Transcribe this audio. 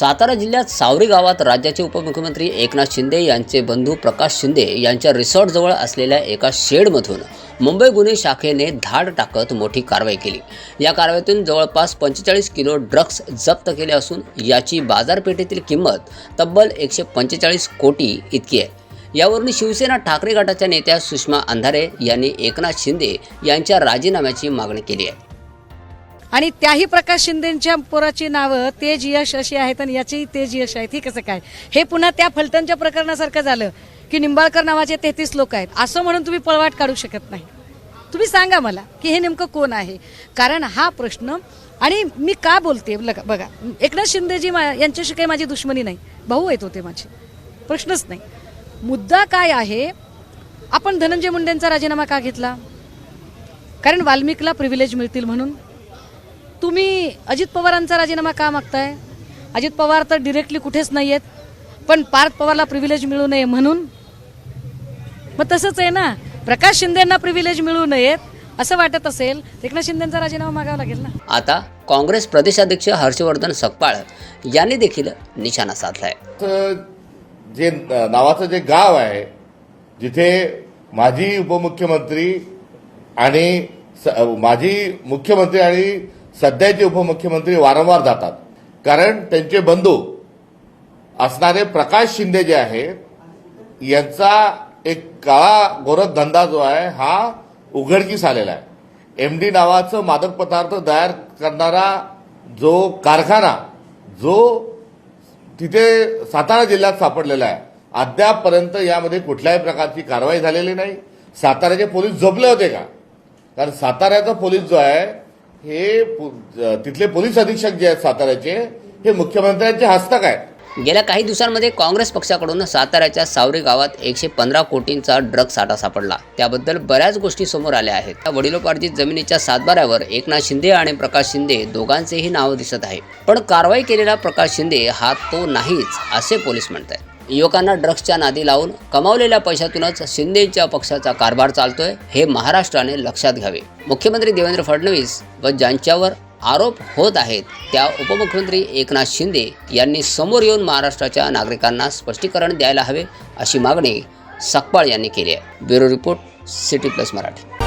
सातारा जिल्ह्यात सावरी गावात राज्याचे उपमुख्यमंत्री एकनाथ शिंदे यांचे बंधू प्रकाश शिंदे यांच्या रिसॉर्टजवळ असलेल्या एका शेडमधून मुंबई गुन्हे शाखेने धाड टाकत मोठी कारवाई केली। या कारवाईतून जवळपास 45 किलो ड्रग्ज जप्त केले असून याची बाजारपेठेतील किंमत तब्बल 145 कोटी इतकी आहे। यावरून शिवसेना ठाकरे गटाच्या नेत्या सुषमा अंधारे यांनी एकनाथ शिंदे यांच्या राजीनाम्याची मागणी केली आहे। आणि त्याही प्रकाश शिंदेंच्या पोराची नावं तेज यश अशी आहेत आणि याची तेज यश आहेत। ही कसं काय? हे पुन्हा त्या फलटणच्या प्रकरणासारखं झालं की निंबाळकर नावाचे 33 लोक आहेत असं म्हणून तुम्ही पळवाट काढू शकत नाही। तुम्ही सांगा मला की हे नेमकं कोण आहे, कारण हा प्रश्न। आणि मी का बोलते बघा, एकनाथ शिंदेजी यांच्याशी काही माझी दुश्मनी नाही, भाऊ आहेत होते माझे, प्रश्नच नाही। मुद्दा काय आहे, आपण धनंजय मुंडेंचा राजीनामा का घेतला? कारण वाल्मिकला प्रिव्हिलेज मिळतील म्हणून। तुम्ही अजित पवारांचा राजीनामा का मागताय? अजित पवार तर डिरेक्टली कुठेच नाही आहेत, पण पार्थ पवारला प्रिव्हिलेज मिळू नये म्हणून। मग तसंच आहे ना, प्रकाश शिंदेंना प्रिव्हिलेज मिळू नयेत असं वाटत असेल एकनाथ शिंदेंचा राजीनामा मागावा लागेल ना। आता काँग्रेस प्रदेशाध्यक्ष हर्षवर्धन सकपाळ यांनी देखील निशाणा साधलाय। जे नावाचं जे गाव आहे जिथे माजी उपमुख्यमंत्री आणि माजी मुख्यमंत्री आणि सध्याचे उपमुख्यमंत्री वारंवार जातात, कारण त्यांचे बंधू असणारे प्रकाश शिंदे जे आहेत यांचा एक काळा गोरख धंदा जो आहे हा उघडकीस आलेला आहे। MD नावाचं मादक पदार्थ तयार करणारा जो कारखाना जो तिथे सातारा जिल्ह्यात सापडलेला आहे, अद्यापपर्यंत यामध्ये कुठल्याही प्रकारची कारवाई झालेली नाही। साताऱ्याचे पोलीस झोपले होते का? कारण साताऱ्याचा पोलीस जो आहे हे तिथले पोलीस अधीक्षक जे आहेत साताऱ्याचे हे मुख्यमंत्र्यांचे हस्तक आहेत। गेल्या काही दिवसांमध्ये काँग्रेस पक्षाकडून साताऱ्याच्या सावरी गावात 115 कोटींचा ड्रग साठा सापडला। त्याबद्दल बऱ्याच गोष्टी समोर आल्या आहेत। त्या वडिलोपार्जित जमिनीच्या सातबाऱ्यावर एकनाथ शिंदे आणि प्रकाश शिंदे दोघांचेही नाव दिसत आहे, पण कारवाई केलेला प्रकाश शिंदे हा तो नाहीच असे पोलीस म्हणत आहेत। युवकांना ड्रग्सच्या नादी लावून कमावलेल्या पैशातूनच शिंदेच्या पक्षाचा कारभार चालतोय हे महाराष्ट्राने लक्षात घ्यावे। मुख्यमंत्री देवेंद्र फडणवीस व ज्यांच्यावर आरोप होत आहेत त्या उपमुख्यमंत्री एकनाथ शिंदे यांनी समोर येऊन महाराष्ट्राच्या नागरिकांना स्पष्टीकरण द्यायला हवे अशी मागणी सकपाळ यांनी केली आहे। Bureau report, city plus Marathi.